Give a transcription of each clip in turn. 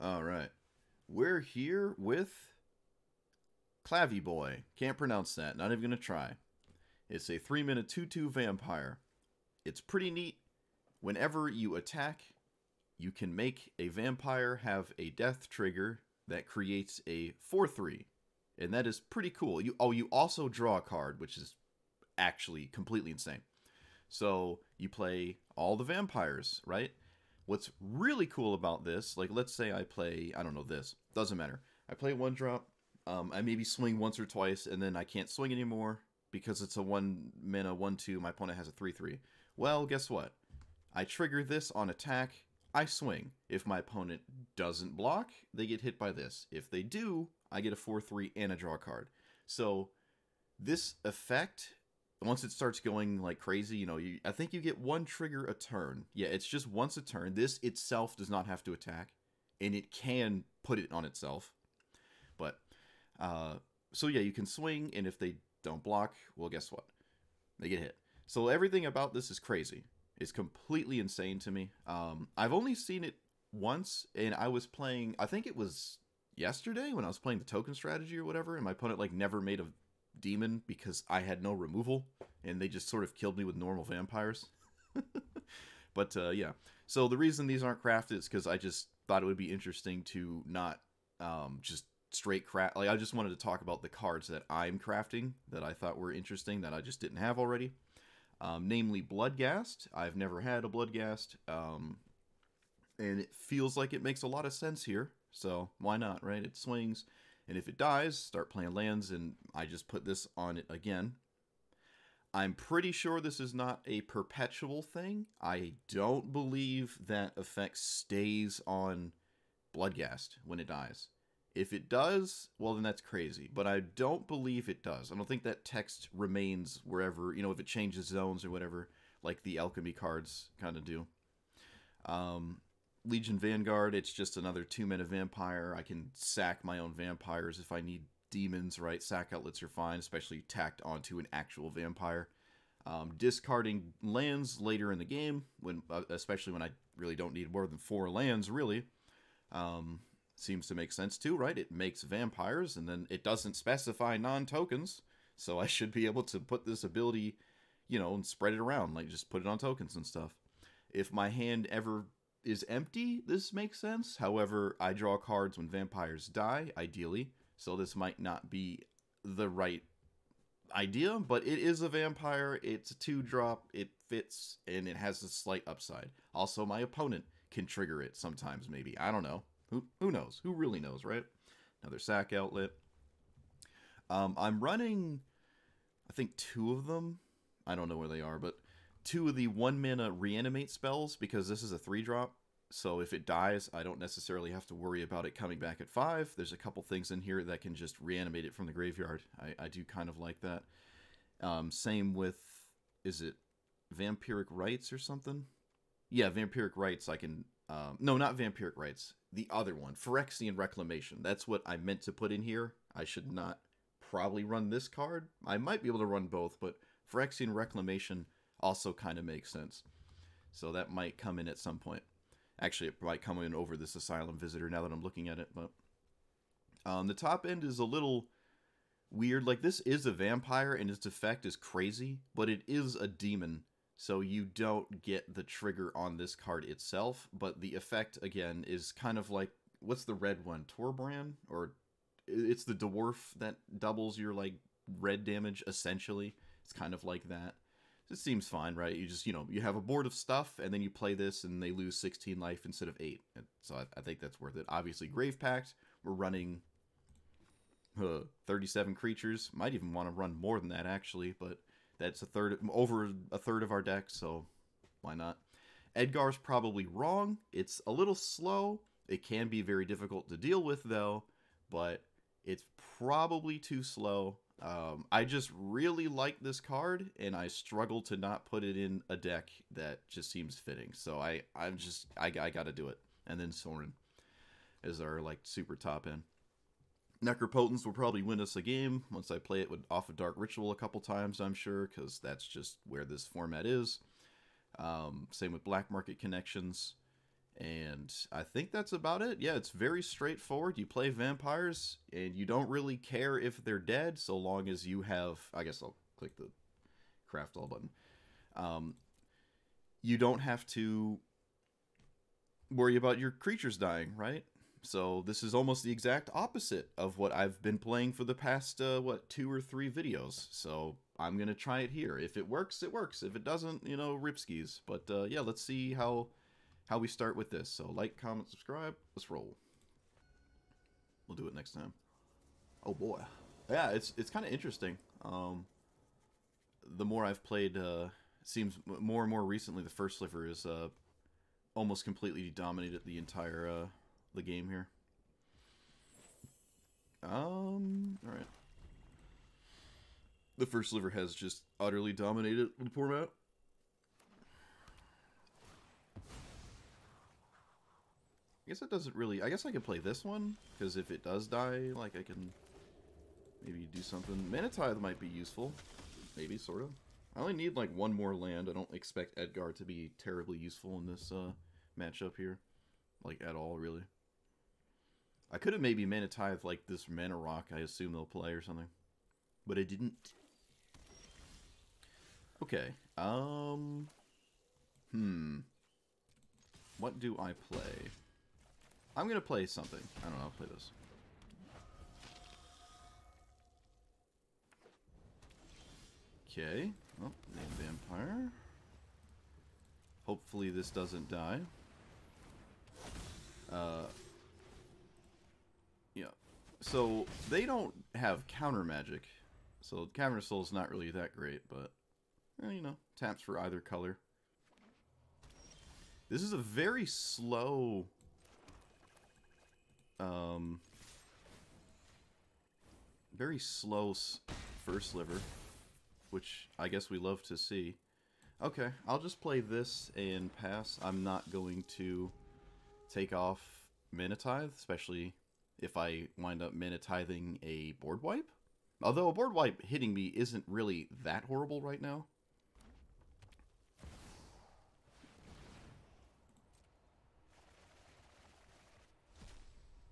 All right. We're here with Claviboy. Can't pronounce that. Not even going to try. It's a 3-minute 2-2 vampire. It's pretty neat. Whenever you attack, you can make a vampire have a death trigger that creates a 4-3. And that is pretty cool. You also draw a card, which is actually completely insane. So you play all the vampires, right? What's really cool about this, like let's say I play, I don't know, this. Doesn't matter. I play 1-drop, I maybe swing once or twice, and then I can't swing anymore because it's a 1-mana 1-2, my opponent has a 3-3. Well, guess what? I trigger this on attack, I swing. If my opponent doesn't block, they get hit by this. If they do, I get a 4-3 and a draw card. So this effect, once it starts going like crazy, I think you get one trigger a turn. Yeah, it's just once a turn. This itself does not have to attack, and it can put it on itself. But, so yeah, you can swing, and if they don't block, well, guess what? They get hit. So everything about this is crazy. It's completely insane to me. I've only seen it once, and I was playing, I think it was yesterday when I was playing the token strategy or whatever, and my opponent like never made a demon because I had no removal, and they just sort of killed me with normal vampires. But yeah, so the reason these aren't crafted is because I just thought it would be interesting to not just straight craft. Like I just wanted to talk about the cards that I'm crafting that I thought were interesting that I just didn't have already. Namely Bloodghast. I've never had a Bloodghast, and it feels like it makes a lot of sense here. So why not, right? It swings, and if it dies, start playing lands, and I just put this on it again. I'm pretty sure this is not a perpetual thing. I don't believe that effect stays on Bloodghast when it dies. If it does, well then that's crazy. But I don't believe it does. I don't think that text remains wherever, if it changes zones or whatever, like the alchemy cards kind of do. Legion Vanguard, it's just another 2-mana vampire. I can sack my own vampires if I need demons, right? Sack outlets are fine, especially tacked onto an actual vampire. Discarding lands later in the game, especially when I really don't need more than 4 lands, really. Seems to make sense too, right? It makes vampires, and then it doesn't specify non-tokens, so I should be able to put this ability, and spread it around, like just put it on tokens and stuff. If my hand ever is empty, this makes sense. However, I draw cards when vampires die, ideally, so this might not be the right idea, but it is a vampire, it's a 2-drop, it fits, and it has a slight upside. Also, my opponent can trigger it sometimes, maybe. I don't know. Who knows? Who really knows, right? Another sack outlet. I'm running, I think, 2 of them. I don't know where they are, but 2 of the 1-mana reanimate spells, because this is a 3-drop. So if it dies, I don't necessarily have to worry about it coming back at 5. There's a couple things in here that can just reanimate it from the graveyard. I do kind of like that. Same with, is it Vampiric Rites or something? Yeah, Vampiric Rites I can... no, not Vampiric Rites. The other one, Phyrexian Reclamation. That's what I meant to put in here. I should not probably run this card. I might be able to run both, but Phyrexian Reclamation also kind of makes sense. So that might come in at some point. Actually, it might come in over this Asylum Visitor now that I'm looking at it. But the top end is a little weird. Like, this is a vampire, and its effect is crazy, but it is a demon. So you don't get the trigger on this card itself, but the effect, again, is kind of like, what's the red one? Torbran? Or it's the dwarf that doubles your, like, red damage, essentially. It's kind of like that. It seems fine, right? You just, you have a board of stuff, and then you play this, and they lose 16 life instead of 8. So I think that's worth it. Obviously, Grave Pact, we're running 37 creatures. Might even want to run more than that, actually, but... that's over a third of our deck, so why not? Edgar's probably wrong. It's a little slow. It can be very difficult to deal with, though, but it's probably too slow. I just really like this card, and I struggle to not put it in a deck that just seems fitting. So I gotta do it. And then Sorin is our like super top end. Necropotence will probably win us a game once I play it off of Dark Ritual a couple times, I'm sure, because that's just where this format is. Same with Black Market Connections. And I think that's about it. Yeah, it's very straightforward. You play vampires, and you don't really care if they're dead, so long as you have... I guess I'll click the craft all button. You don't have to worry about your creatures dying, right? So this is almost the exact opposite of what I've been playing for the past, 2 or 3 videos. So I'm going to try it here. If it works, it works. If it doesn't, you know, ripskis. But yeah, let's see how we start with this. So like, comment, subscribe. Let's roll. We'll do it next time. Oh boy. Yeah, it's kind of interesting. The more I've played, seems more and more recently the first sliver is almost completely dominated the entire the game here. Alright. The first sliver has just utterly dominated the format. I guess it doesn't really... I guess I could play this one, because if it does die, like, I can maybe do something. Mana Tithe might be useful. Maybe, sort of. I only need, like, 1 more land. I don't expect Edgar to be terribly useful in this matchup here. Like, at all, really. I could have maybe Mana Tithe, like, this Mana Rock I assume they'll play or something. But I didn't. Okay. What do I play? I'm gonna play something. I don't know, I'll play this. Okay. Well, name Vampire. Hopefully this doesn't die. Yeah. So, they don't have counter magic. So, Cavern of Souls is not really that great, but, you know, taps for either color. This is a very slow... very slow first sliver, which I guess we love to see. Okay, I'll just play this and pass. I'm not going to take off Mana Tithe, especially if I wind up Mana Tithing a board wipe. Although a board wipe hitting me isn't really that horrible right now.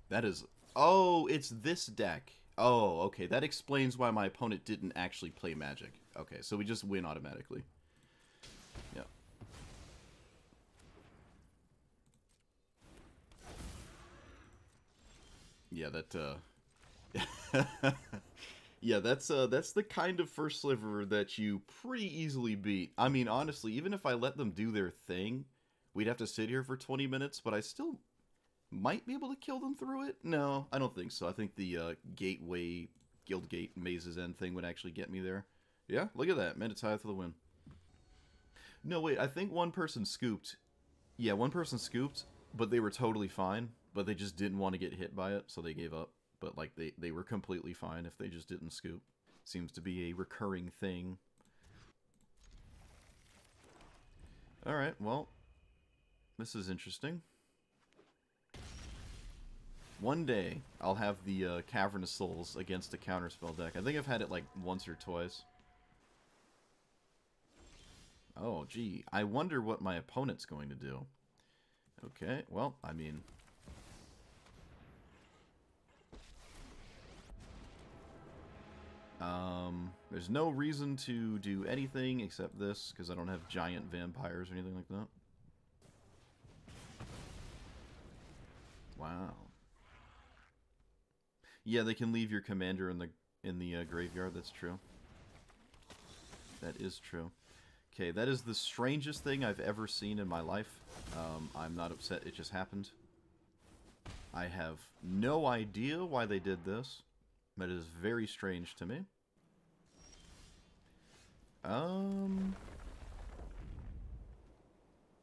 That is... Oh, it's this deck. Oh, okay. That explains why my opponent didn't actually play Magic. Okay, so we just win automatically. Yeah. Yeah, that, yeah, that's the kind of first sliver that you pretty easily beat. I mean, honestly, even if I let them do their thing, we'd have to sit here for 20 minutes, but I still... might be able to kill them through it? No, I don't think so. I think the Gateway, Guildgate, Maze's End thing would actually get me there. Yeah, look at that. Mana Tithe for the win. No, wait, I think one person scooped. Yeah, one person scooped, but they were totally fine. But they just didn't want to get hit by it, so they gave up. But, like, they were completely fine if they just didn't scoop. Seems to be a recurring thing. Alright, well, this is interesting. One day, I'll have the Cavern of Souls against a counterspell deck. I think I've had it like once or twice. Oh, gee. I wonder what my opponent's going to do. Okay, well, I mean... there's no reason to do anything except this, because I don't have giant vampires or anything like that. Wow. Yeah, they can leave your commander in the graveyard. That's true. That is true. Okay, that is the strangest thing I've ever seen in my life. I'm not upset. It just happened. I have no idea why they did this, but it is very strange to me.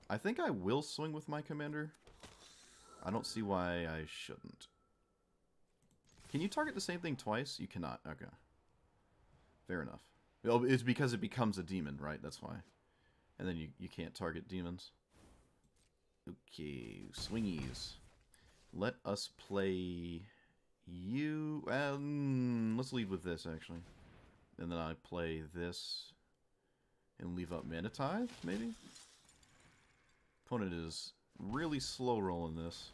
I think I will swing with my commander. I don't see why I shouldn't. Can you target the same thing twice? You cannot. Okay. Fair enough. Well, it's because it becomes a demon, right? That's why. And then you can't target demons. Okay, swingies. Let us play you. Let's lead with this, actually. And then I play this and leave up Mana Tithe, maybe? Opponent is really slow rolling this.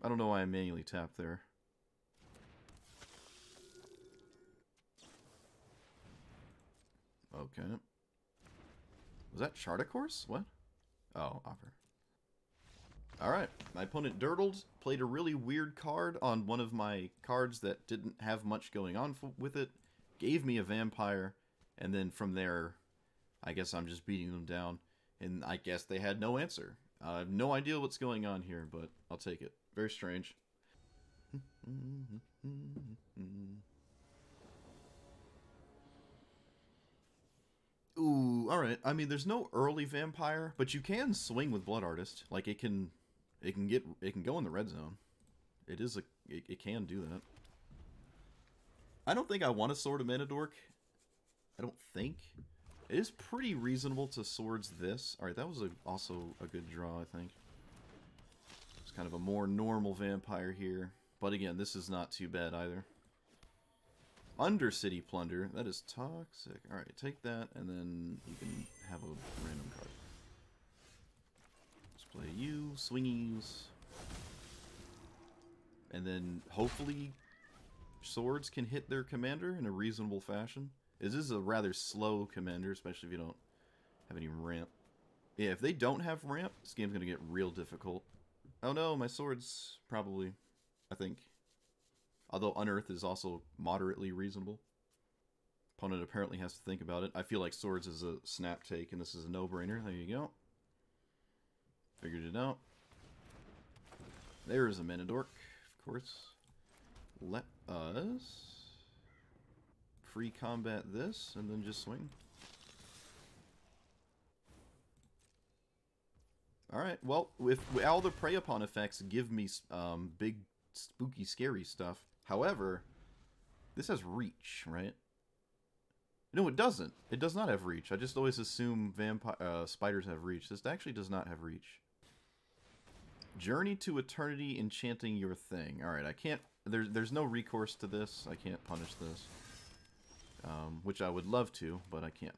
I don't know why I manually tapped there. Okay. Was that chart a course? What? Oh, offer. Alright, my opponent dirtled, played a really weird card on one of my cards that didn't have much going on with it, gave me a vampire, and then from there, I guess I'm just beating them down, and I guess they had no answer. I have no idea what's going on here, but I'll take it. Very strange. Ooh, alright. I mean, there's no early vampire, but you can swing with Blood Artist. Like, it can go in the red zone. It can do that. I don't think I want to sword a Mana Dork. I don't think. It is pretty reasonable to swords this. Alright, that was also a good draw, I think. It's kind of a more normal vampire here. But again, this is not too bad either. Undercity Plunder. That is toxic. Alright, take that, and then you can have a random card. Let's play you, swingies. And then, hopefully, swords can hit their commander in a reasonable fashion. This is a rather slow commander, especially if you don't have any ramp. Yeah, if they don't have ramp, this game's going to get real difficult. Oh no, my sword's probably, I think. Although Unearth is also moderately reasonable. Opponent apparently has to think about it. I feel like swords is a snap take, and this is a no-brainer. There you go. Figured it out. There's a Mana Dork, of course. Let us free combat this, and then just swing. Alright, well, if all the Prey Upon effects give me big, spooky, scary stuff. However, this has reach, right? No, it doesn't. It does not have reach. I just always assume spiders have reach. This actually does not have reach. Journey to Eternity, enchanting your thing. Alright, I can't... There's no recourse to this. I can't punish this. Which I would love to, but I can't.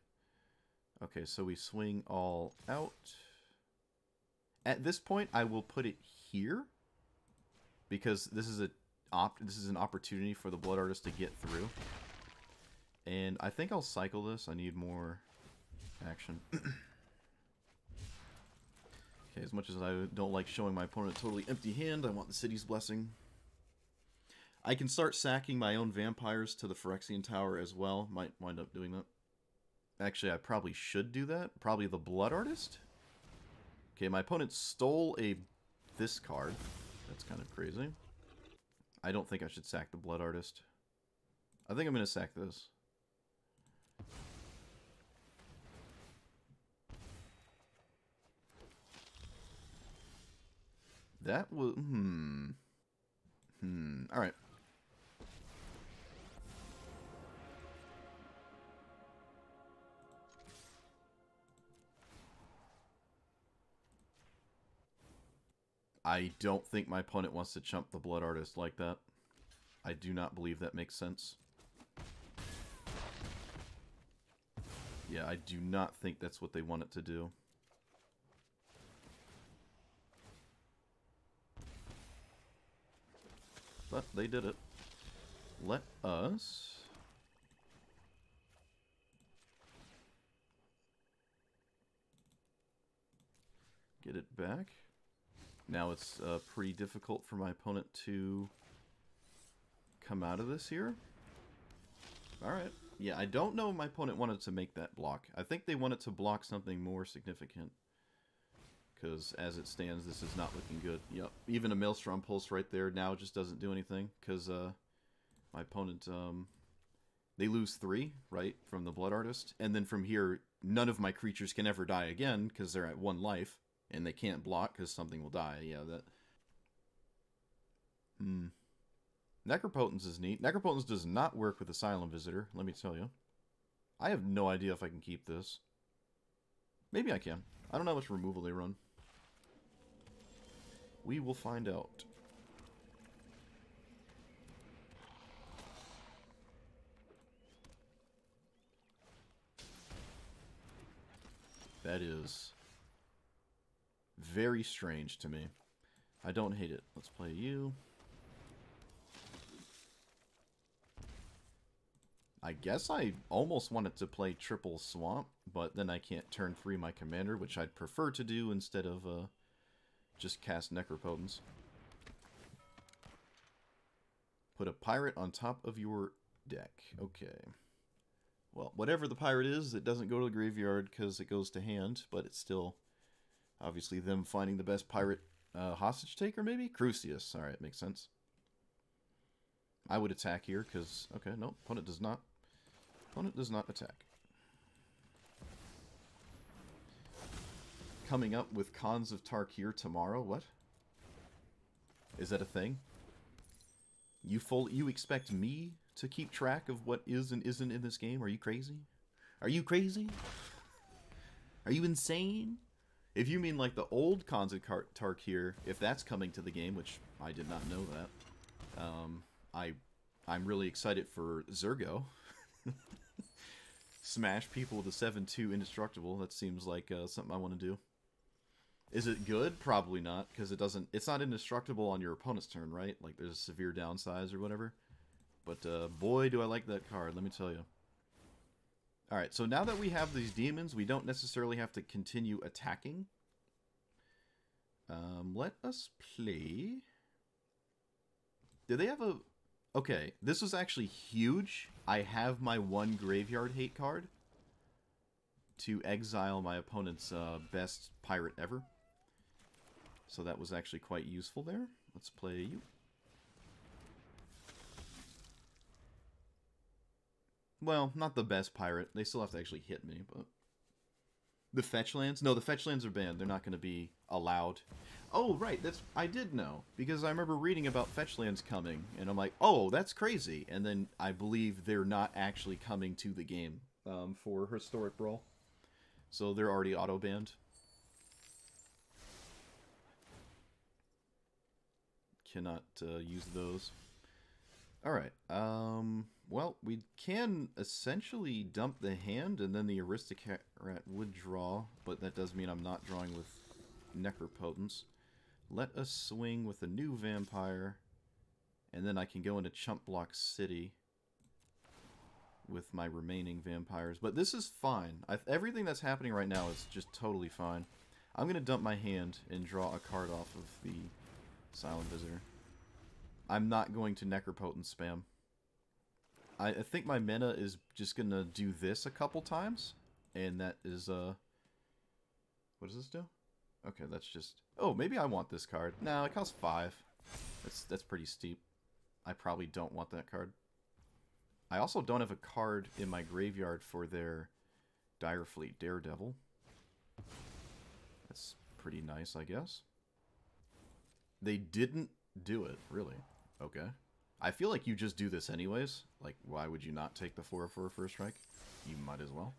Okay, so we swing all out. At this point, I will put it here. Because this is an opportunity for the Blood Artist to get through. And I think I'll cycle this. I need more action. Okay, as much as I don't like showing my opponent a totally empty hand, I want the City's Blessing. I can start sacking my own vampires to the Phyrexian Tower as well. Might wind up doing that. Actually, I probably should do that. Probably the Blood Artist. Okay, my opponent stole this card. That's kind of crazy. I don't think I should sack the Blood Artist. I think I'm going to sack this. That was... Alright. I don't think my opponent wants to chump the Blood Artist like that. I do not believe that makes sense. Yeah, I do not think that's what they want it to do. But they did it. Let us... get it back. Now it's pretty difficult for my opponent to come out of this here. Alright. Yeah, I don't know if my opponent wanted to make that block. I think they wanted to block something more significant. Because as it stands, this is not looking good. Yep. Even a Maelstrom Pulse right there now just doesn't do anything. Because my opponent, they lose 3, right, from the Blood Artist. And then from here, none of my creatures can ever die again because they're at 1 life. And they can't block because something will die. Yeah, that... Necropotence is neat. Necropotence does not work with Asylum Visitor, let me tell you. I have no idea if I can keep this. Maybe I can. I don't know how much removal they run. We will find out. That is... Very strange to me. I don't hate it. Let's play you. I guess I almost wanted to play triple swamp, but then I can't turn 3 my commander, which I'd prefer to do instead of just cast Necropotence. Put a pirate on top of your deck. Okay. Well, whatever the pirate is, it doesn't go to the graveyard because it goes to hand, but it's still obviously them finding the best pirate hostage taker, maybe? Crucius. Alright, makes sense. I would attack here because... Okay, no, opponent does not. Opponent does not attack. Coming up with Khans of Tarkir tomorrow. What? Is that a thing? You expect me to keep track of what is and isn't in this game? Are you crazy? Are you crazy? Are you insane? If you mean like the old Khans of Tarkir, if that's coming to the game, which I did not know that, I'm really excited for Zergo. Smash people with a 7-2 indestructible. That seems like something I want to do. Is it good? Probably not, because it's not indestructible on your opponent's turn, right? Like there's a severe downsize or whatever. But boy, do I like that card, let me tell you. Alright, so now that we have these demons, we don't necessarily have to continue attacking. Let us play... Do they have a... Okay, this was actually huge. I have my 1 graveyard hate card to exile my opponent's best pirate ever. So that was actually quite useful there. Let's play you. Well, not the best pirate. They still have to actually hit me, but... The fetch lands? No, the fetch lands are banned. They're not going to be allowed. Oh, right. I did know. Because I remember reading about fetch lands coming. And I'm like, oh, that's crazy. And then I believe they're not actually coming to the game for Historic Brawl. So they're already auto-banned. Cannot use those. Alright. Well, we can essentially dump the hand, and then the Aristocrat would draw, but that does mean I'm not drawing with Necropotence. Let us swing with a new Vampire, and then I can go into Chump Block City with my remaining Vampires. But this is fine. Everything that's happening right now is just totally fine. I'm going to dump my hand and draw a card off of the Silent Visitor. I'm not going to Necropotence spam. I think my mana is just going to do this a couple times. And that is, what does this do? Okay, that's just... Oh, maybe I want this card. No, it costs 5. That's pretty steep. I probably don't want that card. I also don't have a card in my graveyard for their Dire Fleet Daredevil. That's pretty nice, I guess. They didn't do it, really. Okay. I feel like you just do this anyways. Like, why would you not take the 4 for a first strike? You might as well.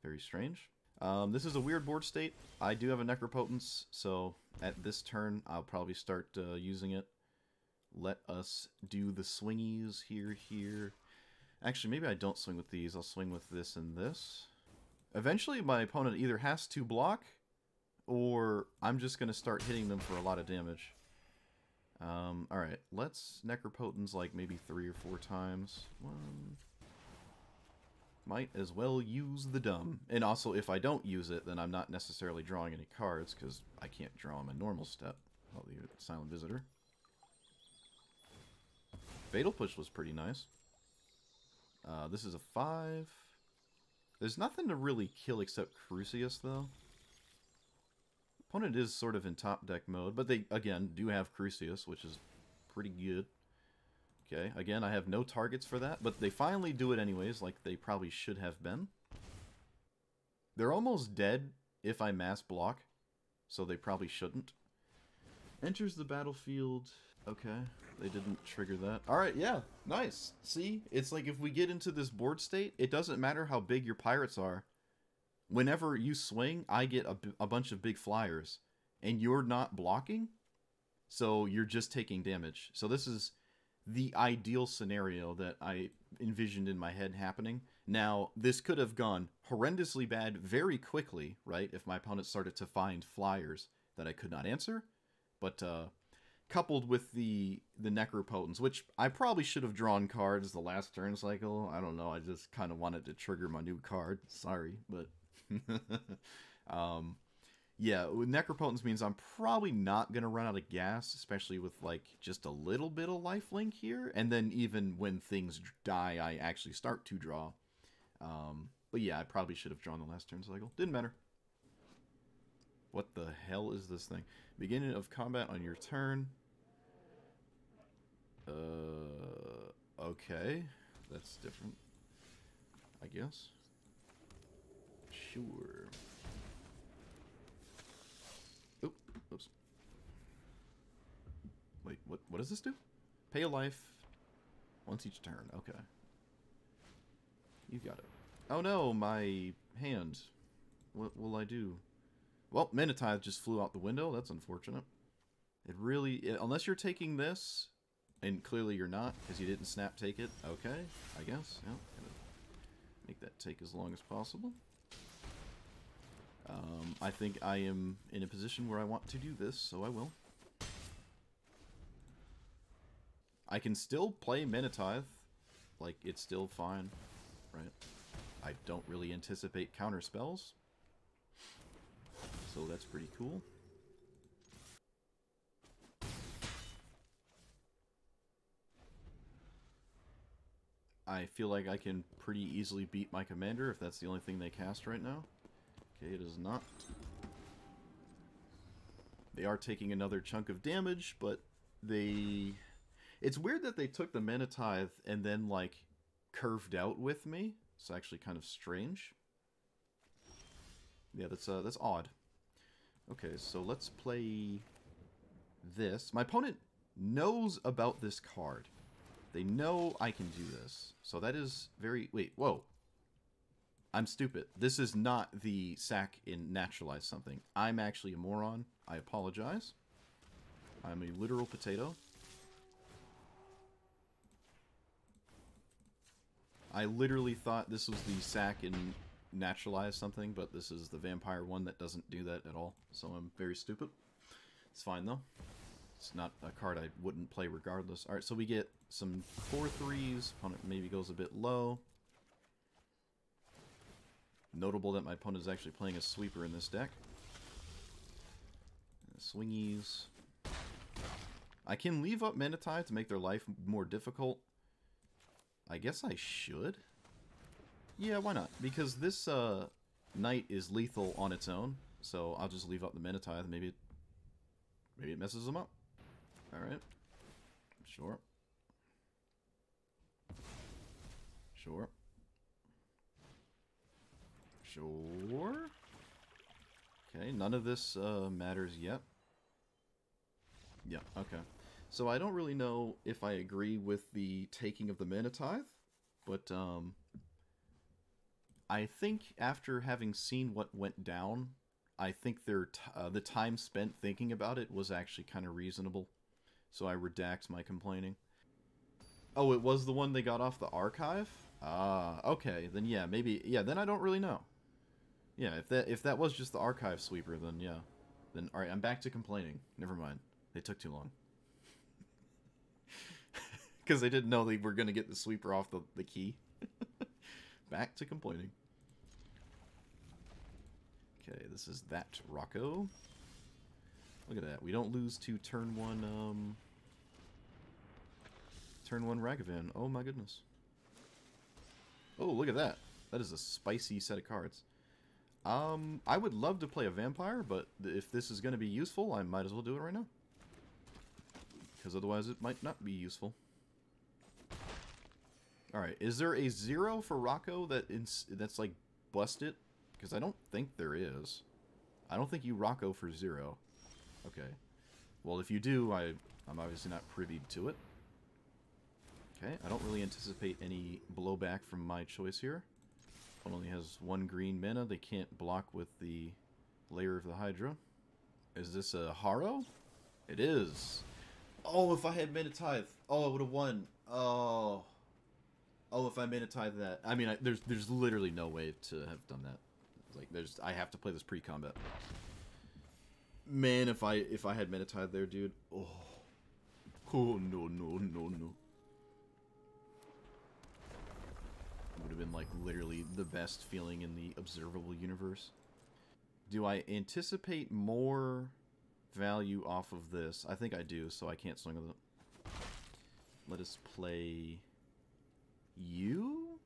Very strange. This is a weird board state. I do have a Necropotence, so at this turn, I'll probably start using it. Let us do the swingies here. Actually, maybe I don't swing with these. I'll swing with this and this. Eventually, my opponent either has to block, or I'm just going to start hitting them for a lot of damage. Alright, let's Necropotence like maybe 3 or 4 times. Might as well use the dumb. And also, if I don't use it, then I'm not necessarily drawing any cards, because I can't draw them a normal step. I'll leave it Silent Visitor. Fatal Push was pretty nice. This is a 5. There's nothing to really kill except Crucius, though. Opponent is sort of in top deck mode, but they, again, do have Crucius, which is pretty good. Okay, again, I have no targets for that, but they finally do it anyways, like they probably should have been. They're almost dead if I mass block, so they probably shouldn't. Enters the battlefield. Okay, they didn't trigger that. Alright, yeah, nice. See, it's like if we get into this board state, it doesn't matter how big your pirates are. Whenever you swing, I get a bunch of big flyers, and you're not blocking, so you're just taking damage. So this is the ideal scenario that I envisioned in my head happening. Now, this could have gone horrendously bad very quickly, right, if my opponent started to find flyers that I could not answer. But coupled with the Necropotence, which I probably should have drawn cards the last turn cycle. I don't know, I just kind of wanted to trigger my new card. Sorry, but... yeah, with Necropotence means I'm probably not going to run out of gas, especially with, like, just a little bit of lifelink here. And then even when things die, I actually start to draw. But yeah, I probably should have drawn the last turn cycle. Didn't matter. What the hell is this thing? Beginning of combat on your turn. Okay. That's different, I guess. Sure. Oop, oops. Wait, what does this do? Pay a life once each turn. Okay. You got it. Oh no, my hand. What will I do? Well, Manatithe just flew out the window. That's unfortunate. It really... unless you're taking this, and clearly you're not, because you didn't snap take it. Okay, I guess. Yeah, gonna make that take as long as possible. I think I am in a position where I want to do this, so I will. I can still play Manatithe. Like, it's still fine, right? I don't really anticipate counter spells. So that's pretty cool. I feel like I can pretty easily beat my commander if that's the only thing they cast right now. Okay, it is not. They are taking another chunk of damage, but they... It's weird that they took the Manatithe and then, like, curved out with me. It's actually kind of strange. Yeah, that's odd. Okay, so let's play this. My opponent knows about this card. They know I can do this. So that is very... Wait, whoa. I'm stupid. This is not the sack in Naturalize Something. I'm actually a moron. I apologize. I'm a literal potato. I literally thought this was the sack in Naturalize Something, but this is the vampire one that doesn't do that at all. So I'm very stupid. It's fine, though. It's not a card I wouldn't play regardless. Alright, so we get some 4/3s. Opponent maybe goes a bit low. Notable that my opponent is actually playing a sweeper in this deck. Swingies. I can leave up Manatithe to make their life more difficult. I guess I should. Yeah, why not? Because this knight is lethal on its own, so I'll just leave up the Manatithe. Maybe it messes them up. All right. Sure. Sure. Sure. Okay, none of this matters yet. Yeah, okay. So I don't really know if I agree with the taking of the Manatithe, but I think after having seen what went down, I think the time spent thinking about it was actually kind of reasonable. So I redact my complaining. Oh, it was the one they got off the archive? Ah, okay. Then yeah, maybe... Yeah, then I don't really know. Yeah, if that was just the archive sweeper, then yeah. Then, alright, I'm back to complaining. Never mind. They took too long. Because they didn't know they were going to get the sweeper off the key. Back to complaining. Okay, this is that Rocco. Look at that. We don't lose to turn one Ragavan. Oh my goodness. Oh, look at that. That is a spicy set of cards. I would love to play a vampire, but if this is going to be useful, I might as well do it right now. Because otherwise it might not be useful. Alright, is there a 0 for Rocco that's like busted? Because I don't think there is. I don't think you Rocco for 0. Okay. Well, if you do, I'm obviously not privy to it. Okay, I don't really anticipate any blowback from my choice here. It only has 1 green mana. They can't block with the Lair of the Hydra. Is this a Harrow? It is. Oh, if I had Manatithe. Oh, I would have won. Oh. Oh, if I Manatide that... I mean, there's literally no way to have done that. Like, I have to play this pre-combat. Man, if I had Manatide there, dude. Oh. Oh, no, no, no, no. It would have been, like, literally the best feeling in the observable universe. Do I anticipate more value off of this? I think I do, so I can't swing with it. Let us play... you?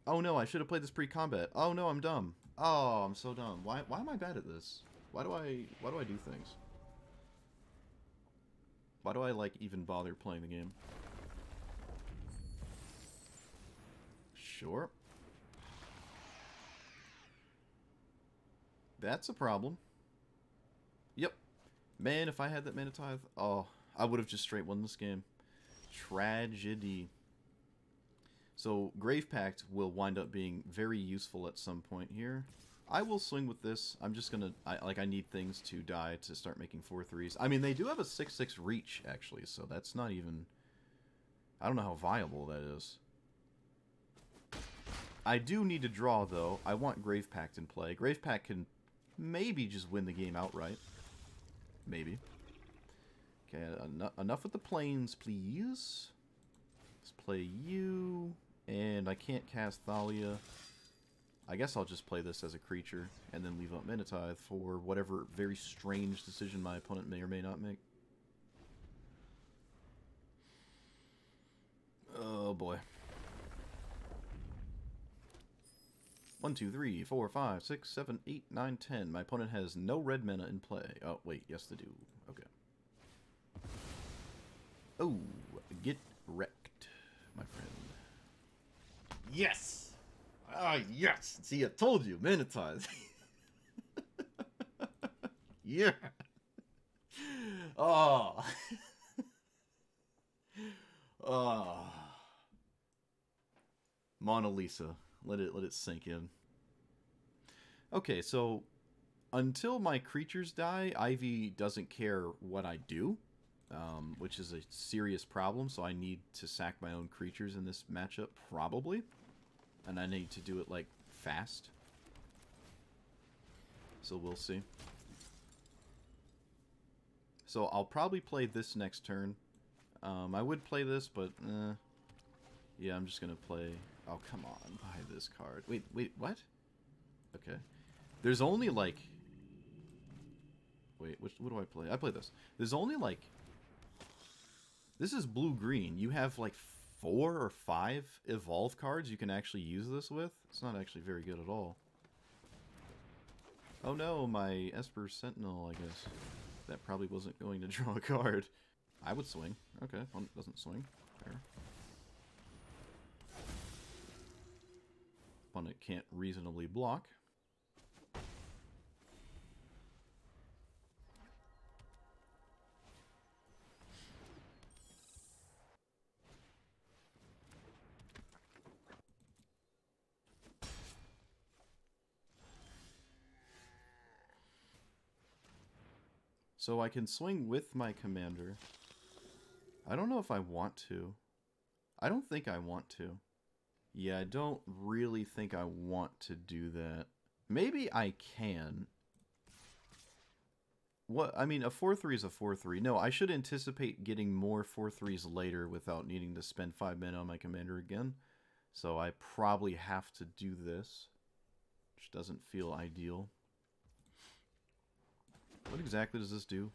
Oh no, I should have played this pre-combat. Oh no, I'm dumb. Oh, I'm so dumb. Why am I bad at this? Why do I do things? Why do I, like, even bother playing the game? Sure. That's a problem. Yep. Man, if I had that Mana Tithe, oh, I would have just straight won this game. Tragedy. So, Grave Pact will wind up being very useful at some point here. I will swing with this. I'm just gonna... I need things to die to start making 4/3s. I mean, they do have a 6/6 reach, actually, so that's not even... I don't know how viable that is. I do need to draw, though. I want Grave Pact in play. Grave Pact can maybe just win the game outright. Maybe. Okay, enough with the planes, please. Let's play you. And I can't cast Thalia. I guess I'll just play this as a creature and then leave up Manatithe for whatever very strange decision my opponent may or may not make. Oh boy. 1, 2, 3, 4, 5, 6, 7, 8, 9, 10. My opponent has no red mana in play. Oh, wait, yes they do. Okay. Oh, get wrecked, my friend. Yes! Ah, yes! See, I told you, Manatithe. Yeah! Oh! Oh. Mona Lisa. Let it sink in. Okay, so until my creatures die, Ivy doesn't care what I do, which is a serious problem, so I need to sack my own creatures in this matchup, probably. And I need to do it, like, fast. So we'll see. So I'll probably play this next turn. I would play this, but, yeah, I'm just gonna play... Oh, come on, buy this card. Wait, what? Okay. There's only, like... Wait, what do I play? I play this. There's only, like... This is blue-green. You have, like, 4 or 5 evolve cards you can actually use this with. It's not actually very good at all. Oh no, my Esper Sentinel, I guess. That probably wasn't going to draw a card. I would swing. Okay, one doesn't swing. Fair. Opponent can't reasonably block. So I can swing with my commander. I don't know if I want to. I don't think I want to. Yeah, I don't really think I want to do that. Maybe I can. What? I mean, a 4/3 is a 4/3. No, I should anticipate getting more 4/3s later without needing to spend 5 mana on my commander again. So I probably have to do this, which doesn't feel ideal. What exactly does this do?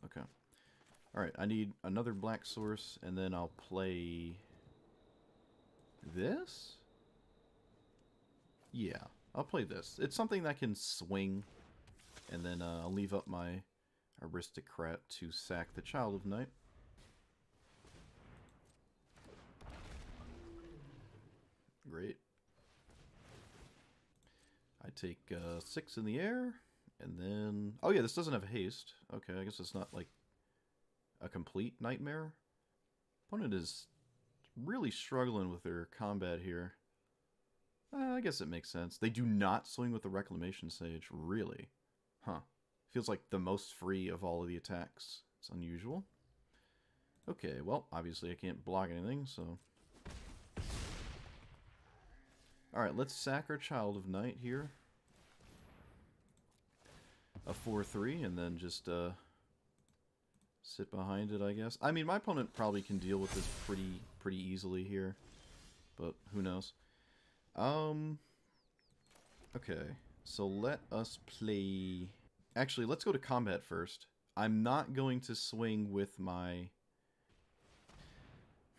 Okay. Alright, I need another black source, and then I'll play... this? Yeah, I'll play this. It's something that can swing, and then I'll leave up my aristocrat to sack the Child of Night. Great. I take 6 in the air, and then... Oh yeah, this doesn't have haste. Okay, I guess it's not like a complete nightmare. Opponent is really struggling with their combat here. I guess it makes sense. They do not swing with the Reclamation Sage, really. Huh. Feels like the most free of all of the attacks. It's unusual. Okay, well, obviously I can't block anything, so... Alright, let's sack our Child of Night here. A 4-3, and then just sit behind it, I guess. I mean, my opponent probably can deal with this pretty easily here, but who knows. Okay, so let us play... Actually, let's go to combat first. I'm not going to swing with my...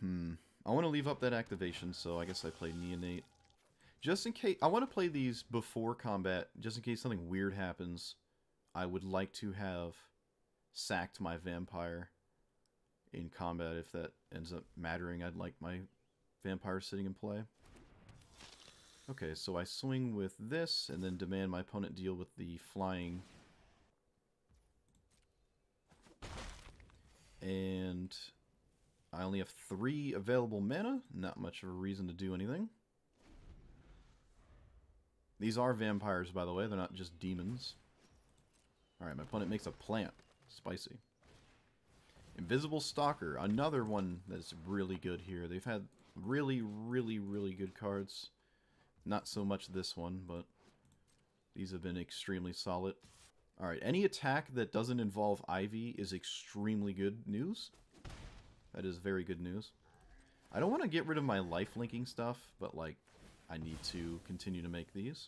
I want to leave up that activation, so I guess I play Neonate. Just in case... I want to play these before combat, just in case something weird happens. I would like to have sacked my Vampire in combat if that ends up mattering. I'd like my Vampire sitting in play. Okay, so I swing with this, and then demand my opponent deal with the flying. And I only have 3 available mana. Not much of a reason to do anything. These are vampires, by the way. They're not just demons. Alright, my opponent makes a plant. Spicy. Invisible Stalker. Another one that's really good here. They've had really good cards. Not so much this one, but these have been extremely solid. Alright, any attack that doesn't involve Ivy is extremely good news. That is very good news. I don't want to get rid of my life-linking stuff, but, like, I need to continue to make these.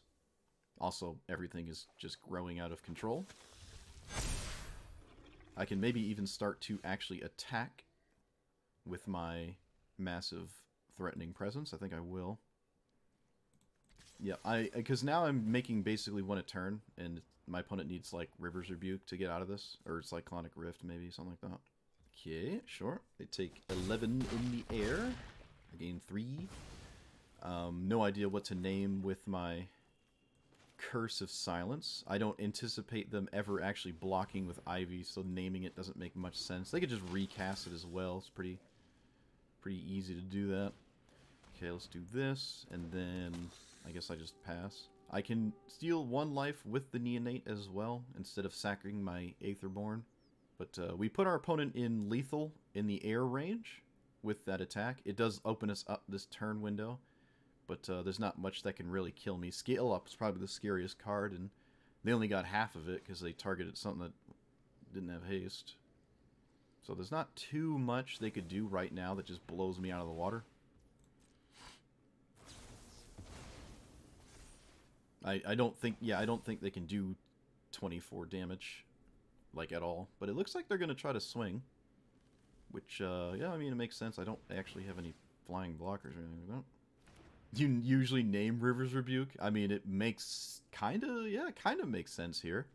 Also, everything is just growing out of control. I can maybe even start to actually attack with my massive threatening presence. I think I will. Yeah, because now I'm making basically one a turn, and my opponent needs, like, River's Rebuke to get out of this. Or Cyclonic Rift, maybe, something like that. Okay, sure. They take 11 in the air. I gain 3. No idea what to name with my Curse of Silence. I don't anticipate them ever actually blocking with Ivy, so naming it doesn't make much sense. They could just recast it as well. It's pretty easy to do that. Okay, let's do this, and then I guess I just pass. I can steal 1 life with the Neonate as well, instead of sacking my Aetherborn. But we put our opponent in lethal in the air range with that attack. It does open us up this turn window, but there's not much that can really kill me. Scale Up is probably the scariest card, and they only got half of it because they targeted something that didn't have haste. So there's not too much they could do right now that just blows me out of the water. I don't think they can do 24 damage, like, at all. But it looks like they're going to try to swing, which, yeah, I mean, it makes sense. I don't actually have any flying blockers or anything like that. You usually name River's Rebuke. I mean, it makes kind of makes sense here.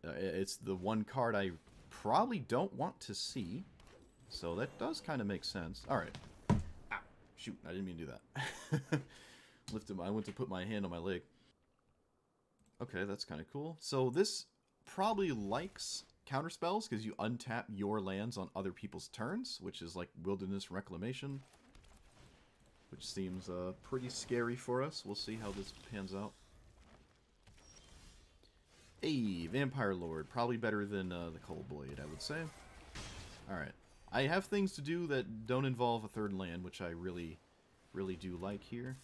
It's the one card I probably don't want to see, so that does kind of make sense. All right. Ow. Shoot, I didn't mean to do that. I went to put my hand on my leg. Okay, that's kind of cool. So this probably likes counterspells because you untap your lands on other people's turns, which is like Wilderness Reclamation, which seems pretty scary for us. We'll see how this pans out. Hey, Vampire Lord. Probably better than the Cold Blade, I would say. Alright. I have things to do that don't involve a third land, which I really do like here.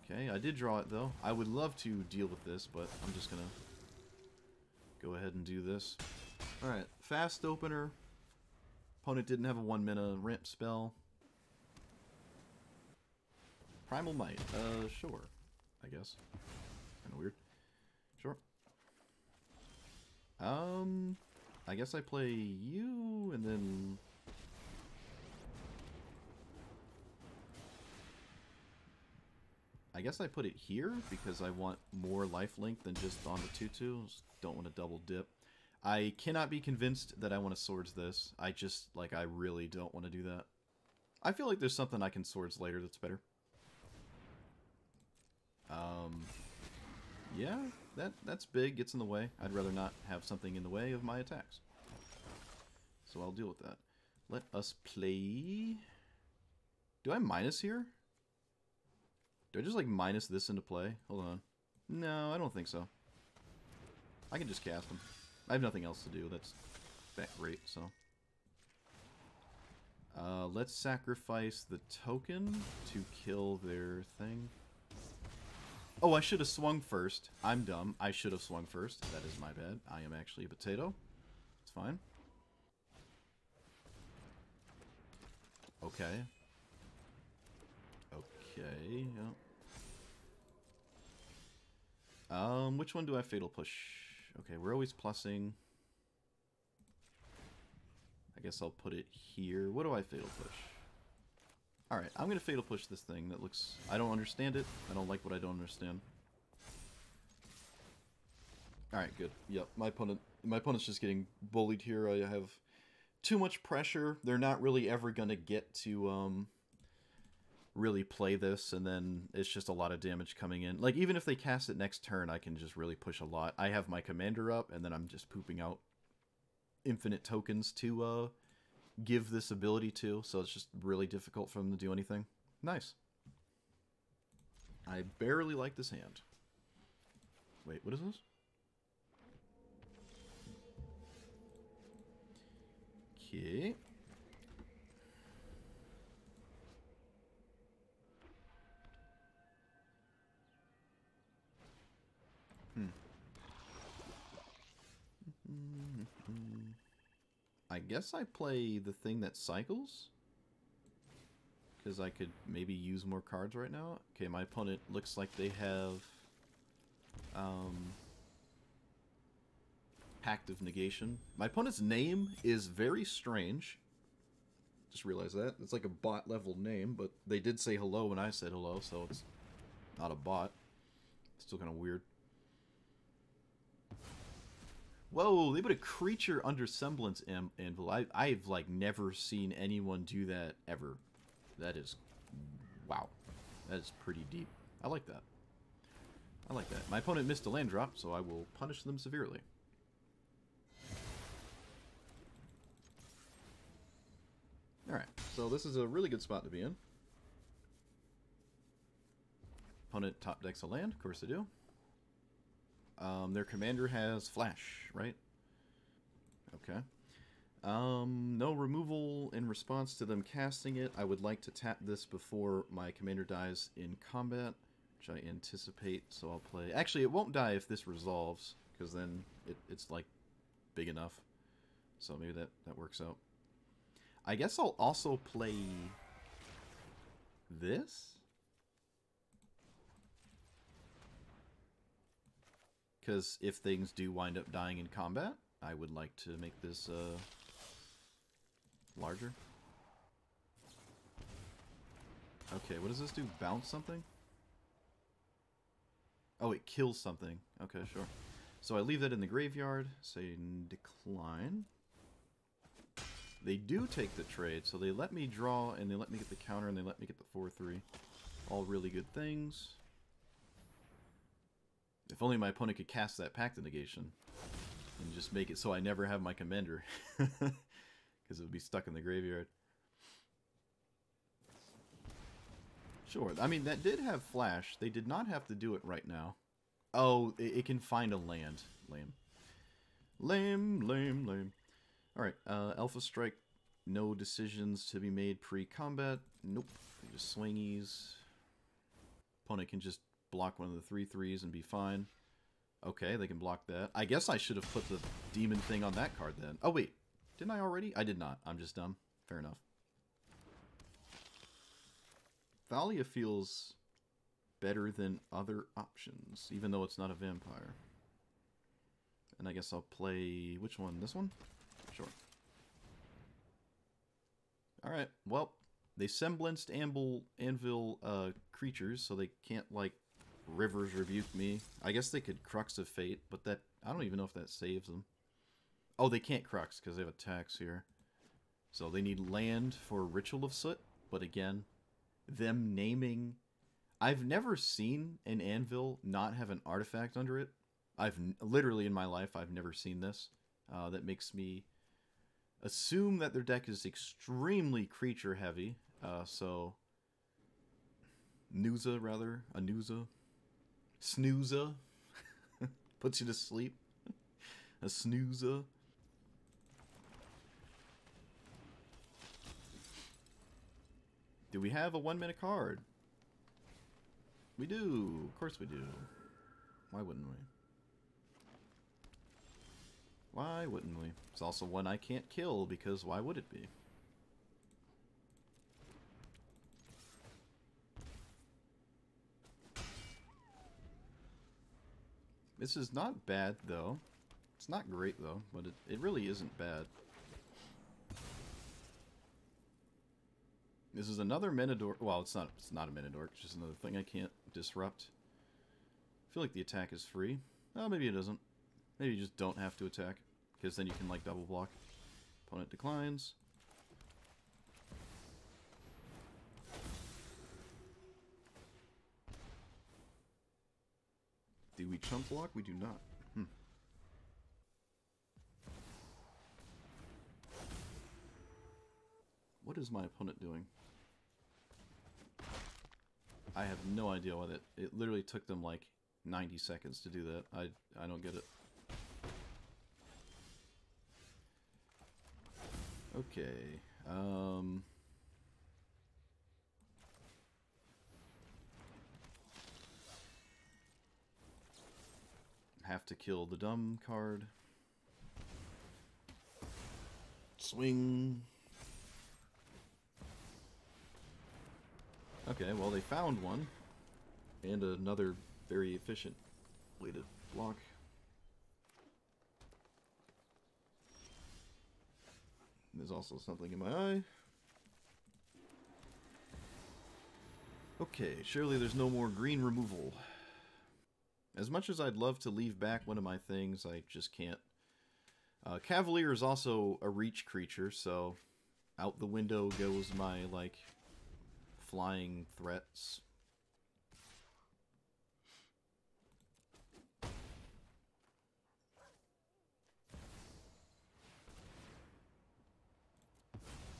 Okay, I did draw it, though. I would love to deal with this, but I'm just gonna go ahead and do this. Alright, fast opener. Opponent didn't have a 1-mana ramp spell. Primal Might. Sure. I guess. Kinda weird. Sure. I guess I play you, and then... I guess I put it here, because I want more lifelink than just on the 2/2. Just don't want to double dip. I cannot be convinced that I want to Swords this. I just, like, I really don't want to do that. I feel like there's something I can Swords later that's better. Yeah, that's big, gets in the way. I'd rather not have something in the way of my attacks. So I'll deal with that. Let us play... Do I minus here? Do I just, like, minus this into play? Hold on. No, I don't think so. I can just cast them. I have nothing else to do. That's that great, so... Let's sacrifice the token to kill their thing. Oh, I should have swung first. I'm dumb. I should have swung first. That is my bad. I am actually a potato. It's fine. Okay. Okay, yeah. Which one do I fatal push? Okay, we're always plussing. I guess I'll put it here. What do I fatal push? Alright, I'm going to fatal push this thing that looks... I don't understand it. I don't like what I don't understand. Alright, good. Yep, my opponent's just getting bullied here. I have too much pressure. They're not really ever going to get to really play this, and then it's just a lot of damage coming in. Like, even if they cast it next turn, I can just really push a lot. I have my commander up, and then I'm just pooping out infinite tokens to give this ability to, so it's just really difficult for them to do anything. Nice. I barely like this hand. Wait, what is this? Okay. I guess I play the thing that cycles, because I could maybe use more cards right now. Okay, my opponent looks like they have Pact of Negation. My opponent's name is very strange. Just realized that. It's like a bot level name, but they did say hello when I said hello, so it's not a bot. It's still kind of weird. Whoa, they put a creature under semblance anvil. I've like never seen anyone do that ever. That is, wow. That is pretty deep. I like that. I like that. My opponent missed a land drop, so I will punish them severely. Alright, so this is a really good spot to be in. Opponent top decks a land, of course they do. Their commander has flash, right? Okay. No removal in response to them casting it. I would like to tap this before my commander dies in combat, which I anticipate, so I'll play... Actually, it won't die if this resolves, because then it's, like, big enough. So maybe that works out. I guess I'll also play this? Because if things do wind up dying in combat, I would like to make this larger. Okay, what does this do? Bounce something? Oh, it kills something. Okay, sure. So I leave that in the graveyard, say decline. They do take the trade, so they let me draw, and they let me get the counter, and they let me get the 4-3. All really good things. If only my opponent could cast that Pact of Negation and just make it so I never have my commander. Because it would be stuck in the graveyard. Sure, I mean, that did have flash. They did not have to do it right now. Oh, it can find a land. Lame. Lame, lame, lame. Alright, Alpha Strike. No decisions to be made pre-combat. Nope. Just swingies. Opponent can just block one of the 3/3s and be fine. Okay, they can block that. I guess I should have put the demon thing on that card then. Oh, wait. Didn't I already? I did not. I'm just dumb. Fair enough. Thalia feels better than other options, even though it's not a vampire. And I guess I'll play... Which one? This one? Sure. Alright, well, they semblanced anvil creatures, so they can't, like, Rivers Rebuke me. I guess they could Crux of Fate, but that... I don't even know if that saves them. Oh, they can't Crux, because they have attacks here. So they need land for Ritual of Soot, but again, them naming... I've never seen an anvil not have an artifact under it. Literally in my life, I've never seen this. That makes me assume that their deck is extremely creature heavy. So Nuza, rather. A Nuza. Snooza. Puts you to sleep. A snooza. Do we have a 1-minute card? We do. Of course we do. Why wouldn't we? Why wouldn't we? It's also one I can't kill, because why would it be? This is not bad, though. It's not great, though, but it really isn't bad. This is another Menador. Well, it's not a Menador. It's just another thing I can't disrupt. I feel like the attack is free. Oh, maybe it isn't. Maybe you just don't have to attack, because then you can, like, double block. Opponent declines. Do we chump block? We do not. What is my opponent doing? I have no idea what it literally took them like 90 seconds to do that. I don't get it. Okay. Have to kill the dumb card. Swing. Okay, well they found one. And another very efficient way to block. There's also something in my eye. Okay, surely there's no more green removal. As much as I'd love to leave back one of my things, I just can't. Cavalier is also a reach creature, so out the window goes my, like, flying threats.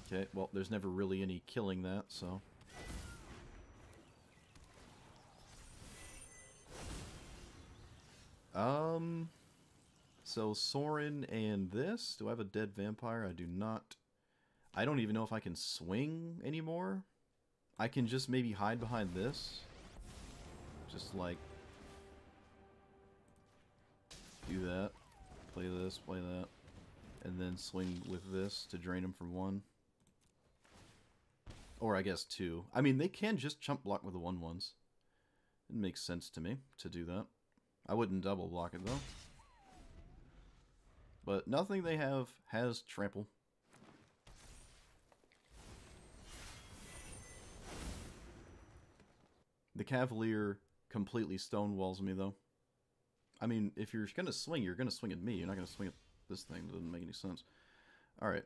Okay, well, there's never really any killing that, so... So Sorin and this. Do I have a dead vampire? I do not. I don't even know if I can swing anymore. I can just maybe hide behind this. Just like... do that. Play this, play that. And then swing with this to drain him from 1. Or I guess 2. I mean, they can just chump block with the 1/1s. It makes sense to me to do that. I wouldn't double block it, though. But nothing they have has trample. The Cavalier completely stonewalls me, though. I mean, if you're gonna swing, you're gonna swing at me. You're not gonna swing at this thing. It doesn't make any sense. Alright,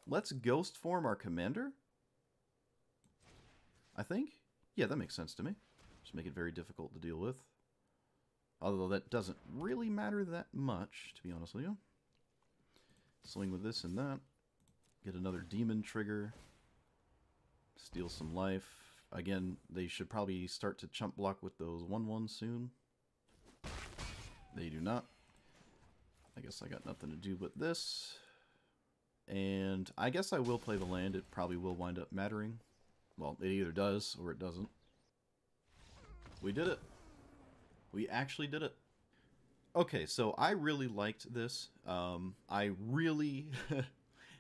let's ghost form our commander? I think? Yeah, that makes sense to me. Just make it very difficult to deal with. Although that doesn't really matter that much, to be honest with you. Swing with this and that. Get another demon trigger. Steal some life. Again, they should probably start to chump block with those 1/1s soon. They do not. I guess I got nothing to do but this. And I guess I will play the land. It probably will wind up mattering. Well, it either does or it doesn't. We did it. We actually did it. Okay, so I really liked this.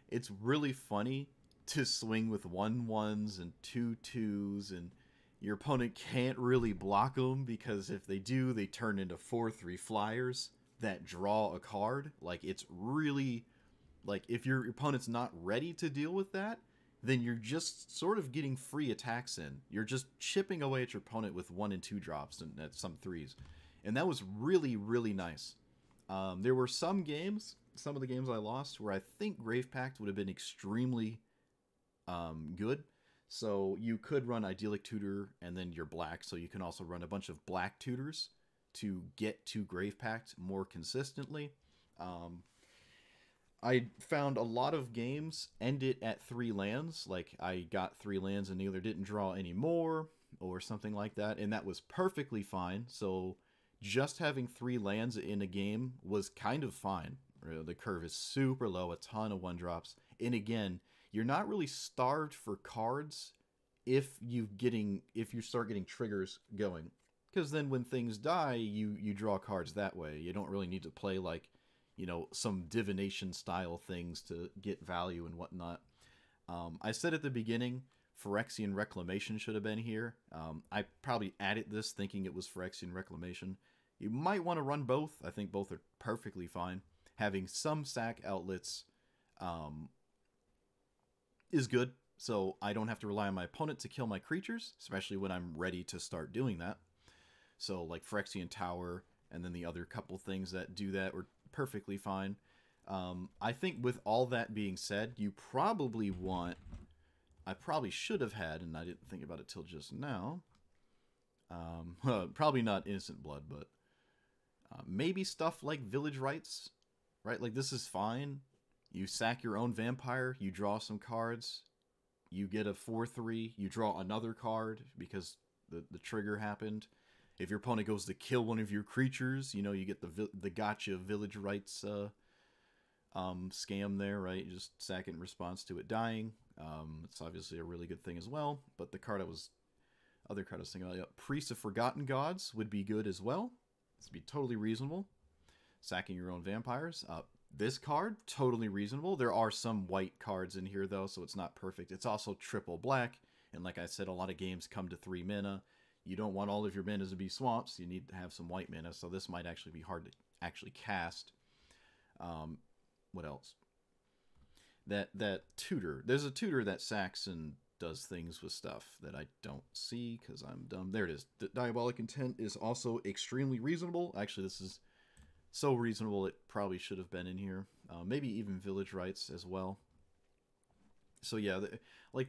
It's really funny to swing with 1/1s and 2/2s, and your opponent can't really block them because if they do, they turn into 4/3 flyers that draw a card. Like, it's really, like, if your opponent's not ready to deal with that, then you're just sort of getting free attacks in. You're just chipping away at your opponent with 1 and 2 drops and at some 3s. And that was really, really nice. There were some games, some of the games I lost, where I think Grave Pact would have been extremely good. So you could run Idyllic Tutor and then your black, so you can also run a bunch of black tutors to get to Grave Pact more consistently. I found a lot of games end it at 3 lands. Like, I got 3 lands and either didn't draw any more or something like that, and that was perfectly fine. So just having 3 lands in a game was kind of fine. The curve is super low, a ton of 1-drops. And again, you're not really starved for cards if you start getting triggers going. Because then when things die, you draw cards that way. You don't really need to play like, some divination style things to get value and whatnot. I said at the beginning, Phyrexian Reclamation should have been here. I probably added this thinking it was Phyrexian Reclamation. You might want to run both. I think both are perfectly fine. Having some sack outlets is good, so I don't have to rely on my opponent to kill my creatures, especially when I'm ready to start doing that. So like Phyrexian Tower and then the other couple things that do that were perfectly fine. I think with all that being said, you probably want... I probably should have had, and I didn't think about it till just now. Probably not Innocent Blood, but maybe stuff like Village Rites, right? Like, this is fine. You sack your own vampire, you draw some cards, you get a 4/3, you draw another card because the trigger happened. If your opponent goes to kill one of your creatures, you get the gotcha Village Rites scam there, right? You just sack it in response to it dying. It's obviously a really good thing as well, but the other card I was thinking about, Priest of Forgotten Gods would be good as well. This would be totally reasonable. Sacking your own vampires. This card, totally reasonable. There are some white cards in here, though, so it's not perfect. It's also triple black, and like I said, a lot of games come to 3 mana. You don't want all of your manas to be swamps. You need to have some white mana, so this might actually be hard to actually cast. What else? That tutor. There's a tutor that sacks and does things with stuff that I don't see because I'm dumb. There it is. Diabolic Intent is also extremely reasonable. Actually, this is so reasonable it probably should have been in here. Maybe even Village Rites as well. So yeah,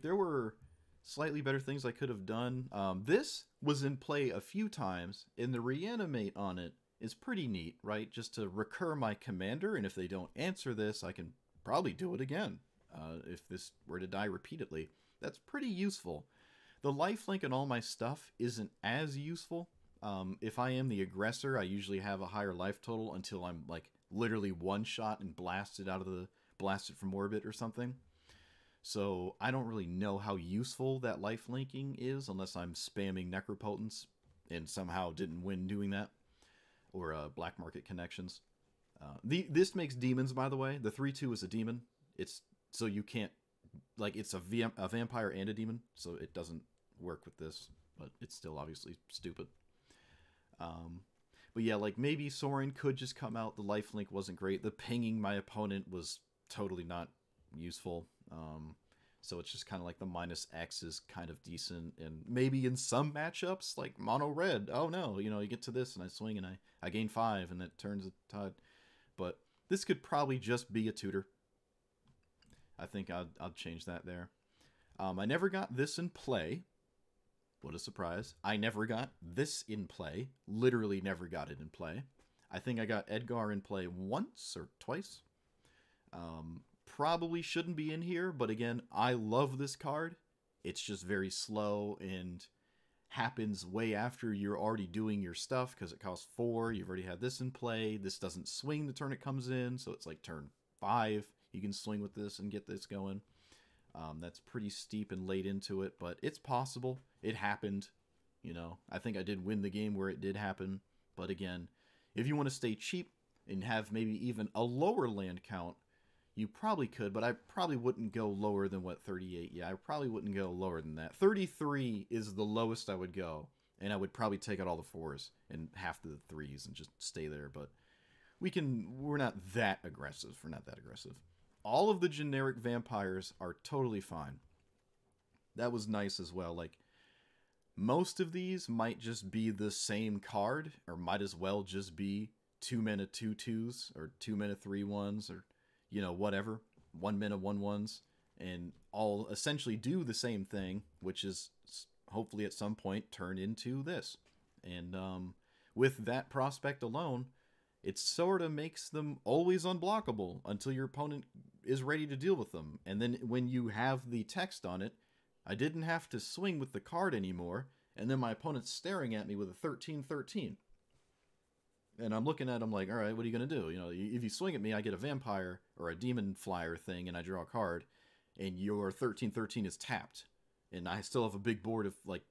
there were slightly better things I could have done. This was in play a few times, and the reanimate on it is pretty neat, right? Just to recur my commander, and if they don't answer this, I can probably do it again. If this were to die repeatedly. That's pretty useful. The lifelink and all my stuff isn't as useful. If I am the aggressor, I usually have a higher life total until I'm like literally one shot and blasted from orbit or something. So I don't really know how useful that lifelinking is unless I'm spamming Necropotence and somehow didn't win doing that. Or Black Market Connections. This makes demons, by the way. The 3/2 is a demon. It's so you can't, like, it's a vampire and a demon, so it doesn't work with this, but it's still obviously stupid. But yeah, like, maybe Sorin could just come out. The lifelink wasn't great. The pinging my opponent was totally not useful. So it's just kind of like the -X is kind of decent, and maybe in some matchups, like mono red, oh no, you get to this and I swing and I gain 5 and it turns a tide. But this could probably just be a tutor. I think I'll change that there. I never got this in play. What a surprise. I never got this in play. Literally never got it in play. I think I got Edgar in play once or twice. Probably shouldn't be in here, but again, I love this card. It's just very slow and happens way after you're already doing your stuff because it costs 4. You've already had this in play. This doesn't swing the turn it comes in, so it's like turn 5. You can swing with this and get this going. That's pretty steep and late into it, but it's possible. It happened. I think I did win the game where it did happen. But again, if you want to stay cheap and have maybe even a lower land count, you probably could, but I probably wouldn't go lower than, what, 38? Yeah, I probably wouldn't go lower than that. 33 is the lowest I would go, and I would probably take out all the 4s and half the 3s and just stay there, but we're not that aggressive. We're not that aggressive. All of the generic vampires are totally fine. That was nice as well. Like, most of these might just be the same card, or might as well just be 2 mana 2/2s, or 2 mana 3/1s, or whatever, 1 mana 1/1s, and all essentially do the same thing, which is hopefully at some point turn into this. And with that prospect alone, it sort of makes them always unblockable until your opponent is ready to deal with them. And then when you have the text on it, I didn't have to swing with the card anymore, and then my opponent's staring at me with a 13/13. And I'm looking at him like, all right, what are you going to do? If you swing at me, I get a vampire or a demon flyer thing, and I draw a card. and your 13/13 is tapped, and I still have a big board of like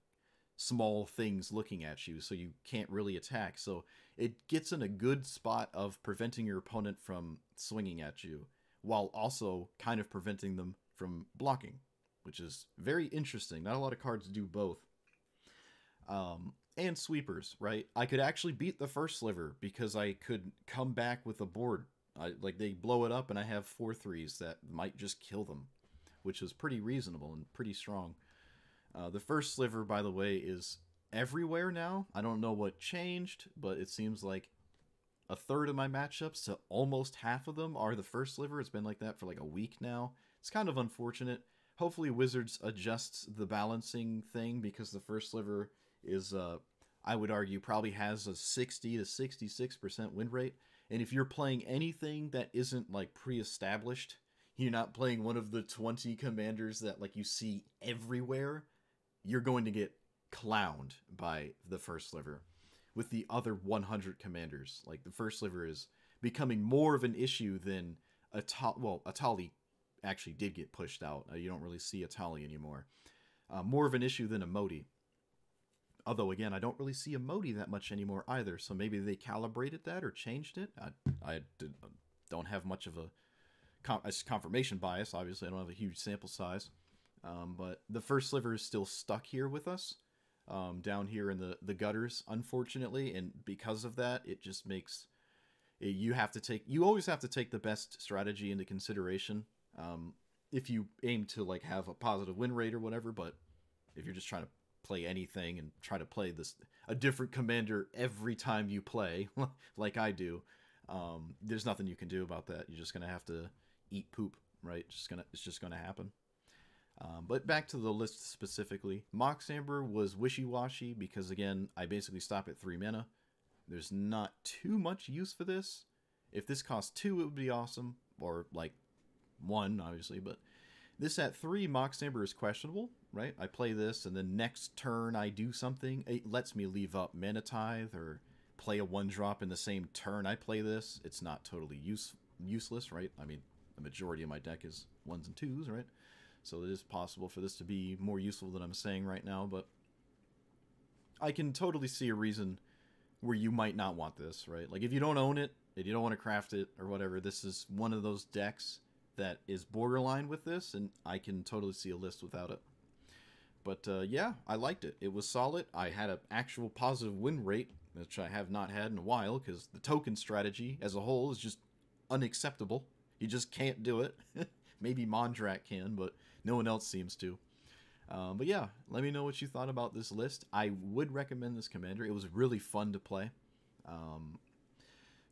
small things looking at you, so you can't really attack. So it gets in a good spot of preventing your opponent from swinging at you, while also kind of preventing them from blocking, which is very interesting. Not a lot of cards do both. And sweepers, right? I could actually beat the first sliver because I could come back with a board. Like they blow it up and I have 4/3s that might just kill them, which is pretty reasonable and pretty strong. The first sliver, by the way, is everywhere now. I don't know what changed, but it seems like a third of my matchups to almost half of them are the first sliver. It's been like that for like a week now. It's kind of unfortunate. Hopefully Wizards adjusts the balancing thing, because the first sliver is, I would argue, probably has a 60 to 66% win rate. And if you're playing anything that isn't like pre-established, you're not playing one of the 20 commanders that like you see everywhere, you're going to get clowned by the first sliver. With the other 100 commanders, like the first sliver is becoming more of an issue than Atali actually did get pushed out. You don't really see Atali anymore. More of an issue than Emoti. Although, again, I don't really see Emoti that much anymore either, so maybe they calibrated that or changed it. I don't have much of a confirmation bias. Obviously, I don't have a huge sample size. But the first sliver is still stuck here with us, down here in the gutters, unfortunately, and because of that, it just makes you always have to take the best strategy into consideration, if you aim to like have a positive win rate or whatever. But if you're just trying to play anything and try to play a different commander every time you play, like I do, there's nothing you can do about that. You're just gonna have to eat poop, right? It's just gonna happen. But back to the list specifically, Mox Amber was wishy-washy because, again, I basically stop at 3 mana. There's not too much use for this. If this cost 2, it would be awesome, or like 1, obviously, but this at 3, Mox Amber is questionable, right? I play this, and then next turn I do something. It lets me leave up Mana Tithe or play a 1-drop in the same turn I play this. It's not totally useless, right? I mean, the majority of my deck is 1s and 2s, right? So it is possible for this to be more useful than I'm saying right now, but I can totally see a reason where you might not want this, right? Like if you don't own it, if you don't want to craft it or whatever, this is one of those decks that is borderline with this, and I can totally see a list without it. But yeah, I liked it. It was solid. I had an actual positive win rate, which I have not had in a while, because the token strategy as a whole is just unacceptable. You just can't do it. Maybe Mondrak can, but no one else seems to. But yeah, let me know what you thought about this list. I would recommend this commander. It was really fun to play.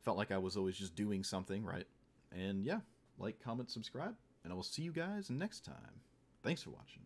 Felt like I was always just doing something, right? And yeah, like, comment, subscribe, and I will see you guys next time. Thanks for watching.